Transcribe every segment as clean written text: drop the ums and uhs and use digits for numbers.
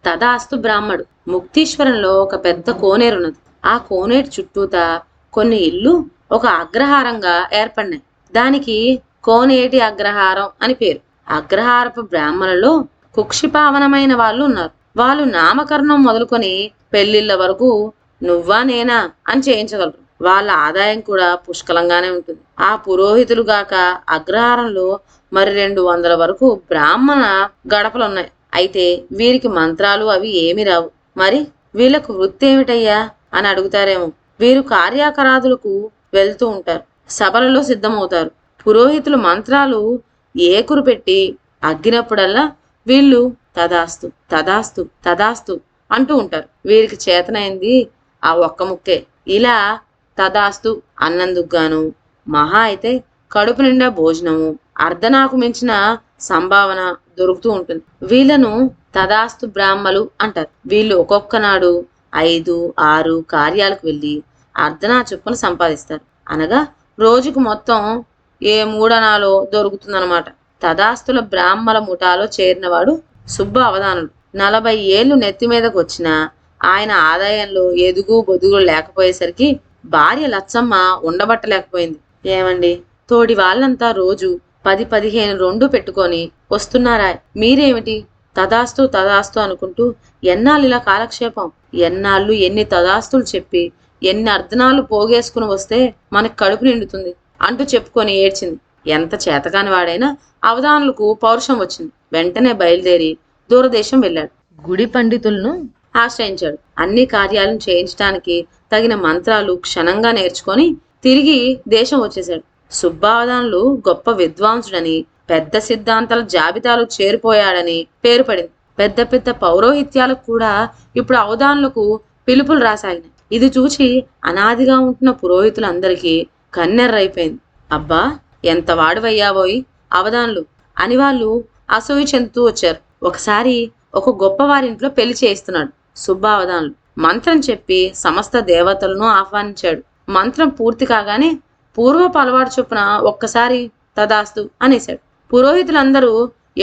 తదాస్తు బ్రాహ్మడు. ముక్తీశ్వరంలో ఒక పెద్ద కోనేరున్నది. ఆ కోనేరు చుట్టూతా కొన్ని ఇల్లు ఒక అగ్రహారంగా ఏర్పడినాయి. దానికి కోనేటి అగ్రహారం అని పేరు. అగ్రహారపు బ్రాహ్మణులలో కుక్షిపావనమైన వాళ్ళు ఉన్నారు. వాళ్ళు నామకరణం మొదలుకొని పెళ్లిళ్ళ వరకు నువ్వా నేనా అని చేయించగలరు. వాళ్ళ ఆదాయం కూడా పుష్కలంగానే ఉంటుంది. ఆ పురోహితులు గాక అగ్రహారంలో మరి 200 వరకు బ్రాహ్మణ గడపలున్నాయి. అయితే వీరికి మంత్రాలు అవి ఏమి రావు. మరి వీళ్ళకు వృత్తి ఏమిటయ్యా అని అడుగుతారేమో. వీరు కార్యాకరాదులకు వెళ్తూ ఉంటారు, సభలలో సిద్ధమవుతారు. పురోహితులు మంత్రాలు ఏకురు పెట్టి అగ్గినప్పుడల్లా వీళ్ళు తదాస్తు తదాస్తు తదాస్తు అంటూ ఉంటారు. వీరికి చేతనైంది ఆ ఒక్క ముక్కే. ఇలా తదాస్తు అన్నందుకు గాను మహా అయితే కడుపు నిండా భోజనము, అర్ధనాకు మించిన సంభావన దొరుకుతూ ఉంటుంది. వీళ్ళను తదాస్తు బ్రాహ్మలు అంటారు. వీళ్ళు ఒక్కొక్క నాడు 5, 6 కార్యాలకు వెళ్ళి అర్ధనా చొప్పున సంపాదిస్తారు. అనగా రోజుకు మొత్తం ఏ మూడనాలో దొరుకుతుందన్నమాట. తదాస్తుల బ్రాహ్మల ముఠాలో చేరినవాడు సుబ్బ అవధానుడు. 40 ఏళ్లు నెత్తి మీదకు వచ్చినా ఆయన ఆదాయంలో ఎదుగు బొదుగు లేకపోయేసరికి భార్య లచ్చమ్మ ఉండబట్టలేకపోయింది. ఏమండి, తోడి వాళ్ళంతా రోజు 10-15 రొండు పెట్టుకొని వస్తున్నారా, మీరేమిటి తదాస్తు తదాస్తు అనుకుంటూ ఎన్నాళ్ళు ఇలా కాలక్షేపం? ఎన్నాళ్ళు ఎన్ని తదాస్తులు చెప్పి ఎన్ని అర్ధనాలు పోగేసుకుని వస్తే మనకు కడుపు నిండుతుంది అంటూ చెప్పుకొని ఏడ్చింది. ఎంత చేతకాని వాడైనా అవధానులకు పౌరుషం వచ్చింది. వెంటనే బయలుదేరి దూరదేశం వెళ్ళాడు. గుడి పండితులను ఆశ్రయించాడు. అన్ని కార్యాలను చేయించడానికి తగిన మంత్రాలు క్షణంగా నేర్చుకొని తిరిగి దేశం వచ్చేశాడు. సుబ్బావధానులు గొప్ప విద్వాంసుడని, పెద్ద సిద్ధాంతాల జాబితాలు చేరిపోయాడని పేరు పడింది. పెద్ద పెద్ద పౌరోహిత్యాలకు కూడా ఇప్పుడు అవధానులకు పిలుపులు రాసాగినాయి. ఇది చూచి అనాదిగా ఉంటున్న పురోహితులందరికీ కన్నెర్రైపోయింది. అబ్బా, ఎంత వాడువయ్యావోయ్ అవధానులు అని వాళ్ళు అసూయ చెందుతూ వచ్చారు. ఒకసారి ఒక గొప్పవారింట్లో పెళ్లి చేయిస్తున్నాడు సుబ్బావధానులు. మంత్రం చెప్పి సమస్త దేవతలను ఆహ్వానించాడు. మంత్రం పూర్తి కాగానే పూర్వపు అలవాటు చొప్పున ఒక్కసారి తదాస్తు అనేశాడు. పురోహితులందరూ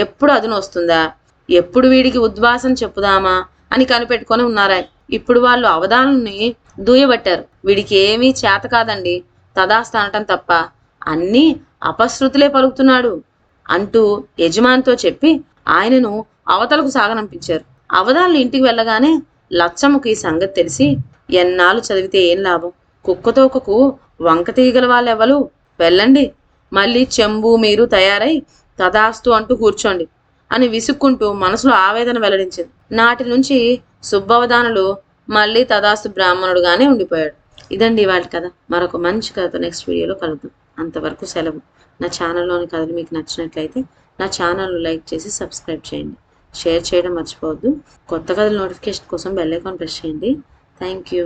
ఎప్పుడు అదును వస్తుందా, ఎప్పుడు వీడికి ఉద్వాసం చెప్పుదామా అని కనిపెట్టుకొని ఉన్నారా. ఇప్పుడు వాళ్ళు అవధానుల్ని దూయబట్టారు. వీడికి ఏమీ చేత కాదండి, తదాస్తు అనటం తప్ప అన్నీ అపశృతులే పలుకుతున్నాడు అంటూ యజమానితో చెప్పి ఆయనను అవతలకు సాగనంపించారు. అవధానులు ఇంటికి వెళ్ళగానే లచ్చమ్మకు ఈ సంగతి తెలిసి, ఎన్నాళ్ళు చదివితే ఏం లాభం, కుక్కతోకకు వంక తీగల వాళ్ళెవ్వలు, వెళ్ళండి, మళ్ళీ చెంబు మీరు తయారై తదాస్తు అంటూ కూర్చోండి అని విసుక్కుంటూ మనసులో ఆవేదన వెల్లడించింది. నాటి నుంచి సుబ్బవధానులు మళ్ళీ తదాస్తు బ్రాహ్మణుడుగానే ఉండిపోయాడు. ఇదండి వాళ్ళ కథ. మరొక మంచి కథతో నెక్స్ట్ వీడియోలో కలుద్దాం. అంతవరకు సెలవు. నా ఛానల్లోని కథలు మీకు నచ్చినట్లయితే నా ఛానల్ను లైక్ చేసి సబ్స్క్రైబ్ చేయండి. షేర్ చేయడం మర్చిపోవద్దు. కొత్త కథల నోటిఫికేషన్ కోసం బెల్ ఐకాన్ ప్రెస్ చేయండి. Thank you.